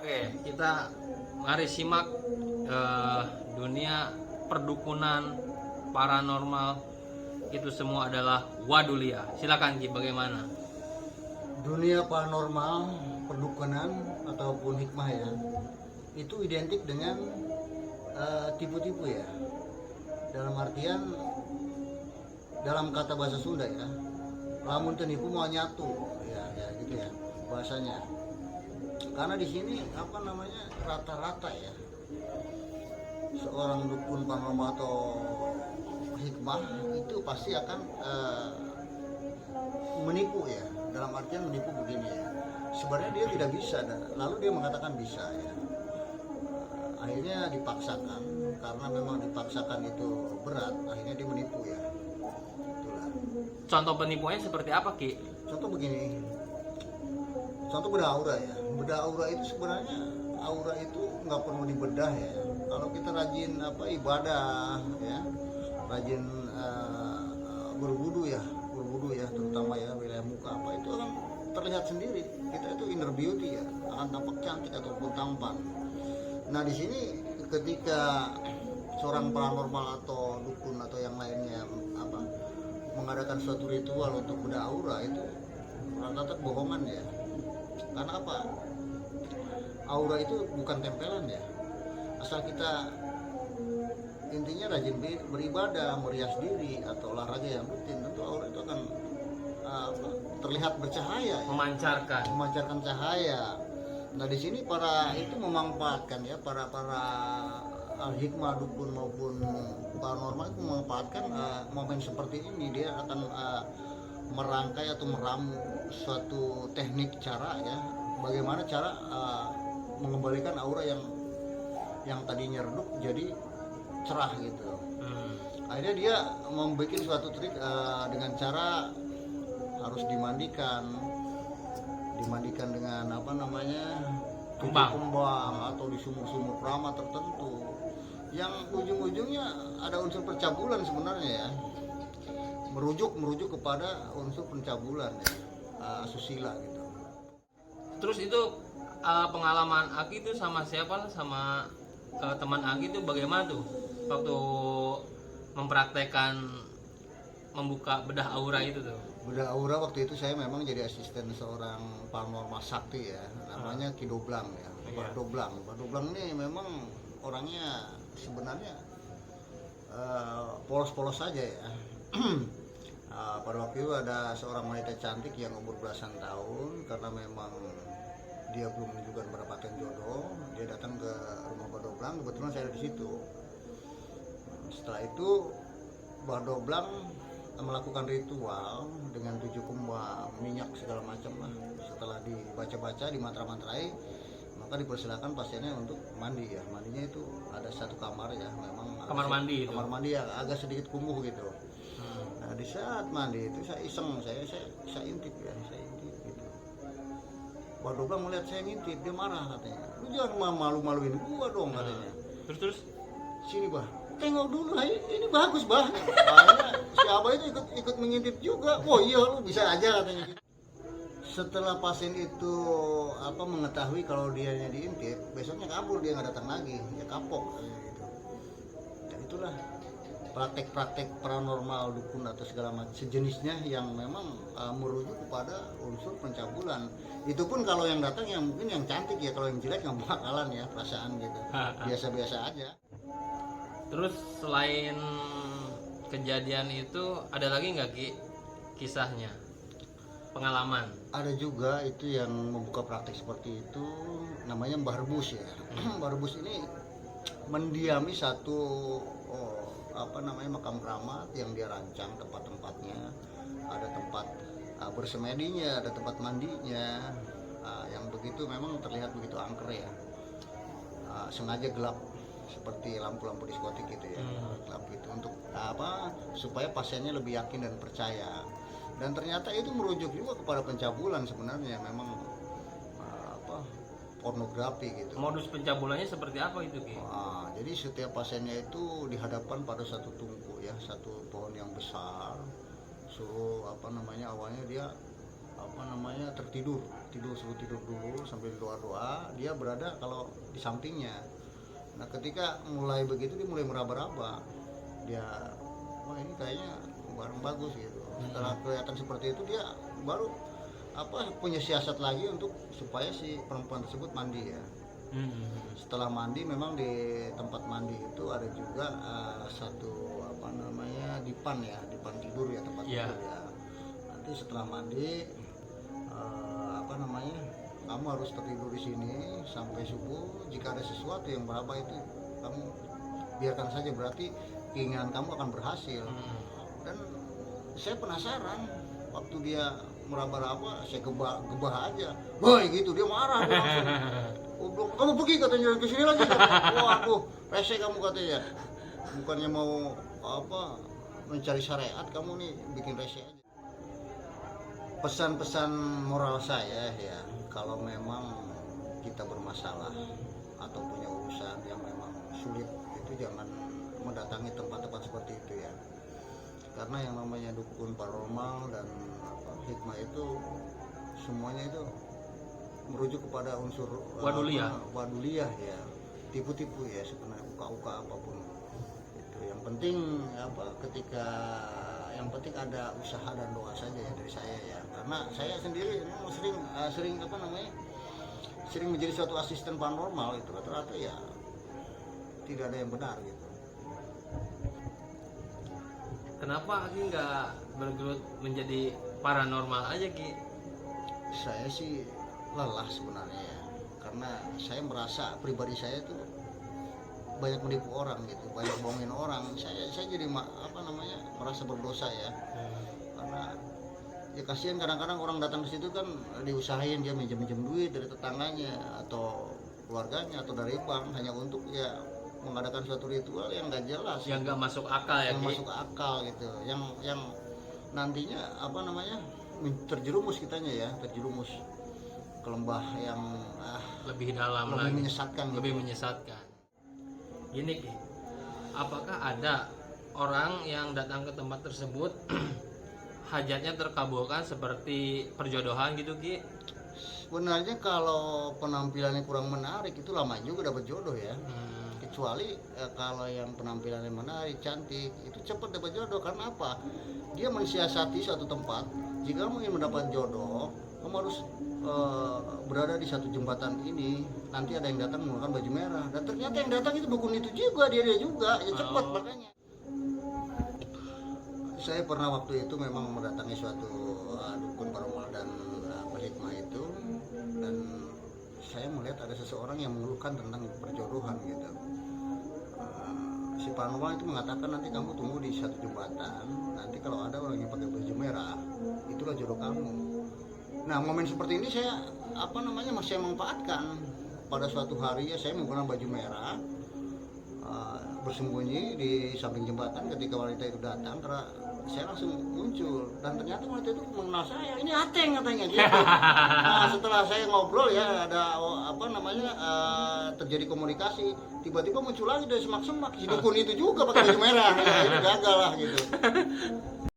Oke, kita mari simak dunia perdukunan paranormal itu semua adalah wadulia. Silakan Ki, bagaimana? Dunia paranormal, perdukunan ataupun hikmah ya, itu identik dengan tipu-tipu ya. Dalam artian, dalam kata bahasa Sunda ya, lamun tenipu mau nyatu ya gitu ya bahasanya. Karena di sini rata-rata ya, seorang dukun paranormal atau hikmah itu pasti akan menipu ya. Dalam artian menipu begini ya, sebenarnya dia tidak bisa, lalu dia mengatakan bisa ya. Akhirnya dipaksakan, karena memang dipaksakan itu berat, akhirnya dia menipu ya. Itulah. Contoh penipuannya seperti apa, Ki? Contoh begini, contoh bedah aura ya. Bedah aura itu sebenarnya, aura itu nggak perlu dibedah ya. Kalau kita rajin ibadah ya, rajin berwudu ya, terutama ya wilayah muka itu akan terlihat sendiri. Kita itu inner beauty ya, akan tampak cantik ataupun tampan. Nah di sini ketika seorang paranormal atau dukun atau yang lainnya mengadakan suatu ritual untuk bedah aura, itu rata-rata bohongan ya. Karena apa? Aura itu bukan tempelan ya. Asal kita intinya rajin beribadah, merias diri atau olahraga yang rutin, tentu aura itu akan terlihat bercahaya, memancarkan cahaya. Nah di sini para itu memanfaatkan ya, para hikmah dukun maupun paranormal itu memanfaatkan momen seperti ini. Dia akan merangkai atau meramu suatu teknik cara ya, bagaimana cara mengembalikan aura yang tadinya redup jadi cerah gitu. Akhirnya dia membuat suatu trik dengan cara harus dimandikan dengan kembang atau di sumur-sumur keramat tertentu, yang ujung-ujungnya ada unsur pencabulan sebenarnya ya, merujuk kepada unsur pencabulan ya, asusila gitu. Terus itu pengalaman Aki itu sama siapa? Sama teman Aki itu bagaimana tuh waktu mempraktekkan membuka bedah aura itu tuh? Bedah aura waktu itu saya memang jadi asisten seorang paranormal sakti ya, namanya Ki Doblang ya. Pak Doblang ini memang orangnya sebenarnya polos-polos saja ya. Pada waktu itu ada seorang wanita cantik yang umur belasan tahun, karena memang dia belum menunjukkan mendapatkan jodoh, dia datang ke rumah Pak Doblang. Kebetulan saya ada di situ. Setelah itu Pak Doblang melakukan ritual dengan 7 kembang, minyak segala macam lah. Setelah dibaca-baca, dimantra-mantrai, maka dipersilakan pasiennya untuk mandi ya. Mandinya itu ada satu kamar ya, memang kamar mandi ya, agak sedikit kumuh gitu. Nah di saat mandi itu saya iseng, saya intip gitu. Pak Doblang melihat saya ngintip, dia marah katanya, lu jangan malu-maluin gua dong katanya. Terus Sini bah, tengok dulu, ini bagus bah. Akhirnya si Abah itu ikut mengintip juga. Oh iya, lu bisa aja katanya. Setelah pasien itu mengetahui kalau dia diintip, besoknya kabur, dia nggak datang lagi, ya kapok gitu. Dan itulah praktek-praktek paranormal dukun atau segala macam sejenisnya yang memang merujuk kepada unsur pencabulan. Itu pun kalau yang datang yang mungkin yang cantik ya, kalau yang jelek nggak bakalan ya, perasaan gitu, biasa-biasa aja. Terus selain kejadian itu ada lagi nggak Ki kisahnya, pengalaman? Ada juga itu yang membuka praktik seperti itu, namanya Mbah Rebus ya. Mbah Rebus ini mendiami satu makam keramat yang dia rancang tempat-tempatnya. Ada tempat bersemedinya, ada tempat mandinya, yang begitu memang terlihat begitu angker ya. Sengaja gelap seperti lampu-lampu diskotik gitu ya, gelap gitu untuk supaya pasiennya lebih yakin dan percaya. Dan ternyata itu merujuk juga kepada pencabulan sebenarnya, memang pornografi gitu. Modus pencabulannya seperti apa itu Ki? Jadi setiap pasiennya itu dihadapkan pada satu tungku ya, satu pohon yang besar. Awalnya dia tertidur suruh tidur dulu sambil doa-doa, dia berada kalau di sampingnya. Nah ketika mulai begitu dia mulai meraba-raba, dia wah ini kayaknya barang bagus gitu. Setelah kelihatan seperti itu dia baru punya siasat lagi untuk supaya si perempuan tersebut mandi ya. Setelah mandi memang di tempat mandi itu ada juga satu dipan tidur ya, tempat tidur ya. Nanti setelah mandi kamu harus tertidur di sini sampai subuh. Jika ada sesuatu yang meraba itu kamu biarkan saja, berarti keinginan kamu akan berhasil. Dan saya penasaran, waktu dia meraba-raba saya gebah aja, boy gitu, dia marah dia langsung. Kamu pergi katanya, ke sini lagi katanya. Waduh, rese kamu katanya. Bukannya mau mencari syariat, kamu nih bikin rese aja. Pesan-pesan moral saya ya, kalau memang kita bermasalah atau punya urusan yang memang sulit, itu jangan mendatangi tempat-tempat seperti itu ya. Karena yang namanya dukun paranormal dan hikmah itu semuanya itu merujuk kepada unsur waduliyah ya, tipu-tipu ya sebenarnya, uka-uka apapun itu. Yang penting yang penting ada usaha dan doa saja ya dari saya ya, karena saya sendiri memang sering menjadi suatu asisten paranormal, itu rata-rata ya tidak ada yang benar gitu. Kenapa Aki nggak bergelut menjadi paranormal aja Ki? Saya sih lelah sebenarnya ya, karena saya merasa pribadi saya itu banyak menipu orang gitu, banyak bohongin orang. Saya jadi merasa berdosa ya, karena ya kasihan kadang-kadang orang datang ke situ kan diusahain dia minjem duit dari tetangganya atau keluarganya atau dari bank hanya untuk ya mengadakan suatu ritual yang nggak jelas, yang nggak masuk akal ya, yang masuk akal gitu, yang nantinya terjerumus ke lembah yang lebih dalam, lebih menyesatkan. Gini Ki, apakah ada orang yang datang ke tempat tersebut hajatnya terkabulkan seperti perjodohan gitu Ki? Sebenarnya kalau penampilannya kurang menarik itu lama juga dapat jodoh ya. Kecuali kalau yang penampilannya menarik, cantik, itu cepat dapat jodoh. Karena apa? Dia mensiasati suatu tempat. Jika kamu ingin mendapat jodoh, kamu harus berada di satu jembatan ini. Nanti ada yang datang menggunakan baju merah, dan ternyata yang datang itu dukun itu juga, dia juga ya cepat. Makanya saya pernah waktu itu memang mendatangi suatu dukun paranormal dan hikmah itu, dan saya melihat ada seseorang yang mengeluhkan tentang perjodohan gitu. Si paranormal itu mengatakan nanti kamu tunggu di satu jembatan, nanti kalau ada orang yang pakai baju merah, itulah jodoh kamu. Nah momen seperti ini saya masih manfaatkan. Pada suatu hari ya saya menggunakan baju merah, bersembunyi di samping jembatan. Ketika wanita itu datang, karena saya langsung muncul, dan ternyata wanita itu mengenal saya, ini Ateng katanya gitu. Nah setelah saya ngobrol ya, ada terjadi komunikasi, tiba-tiba muncul lagi dari semak-semak si dukun itu juga pakai baju merah, ya itu gagal lah gitu.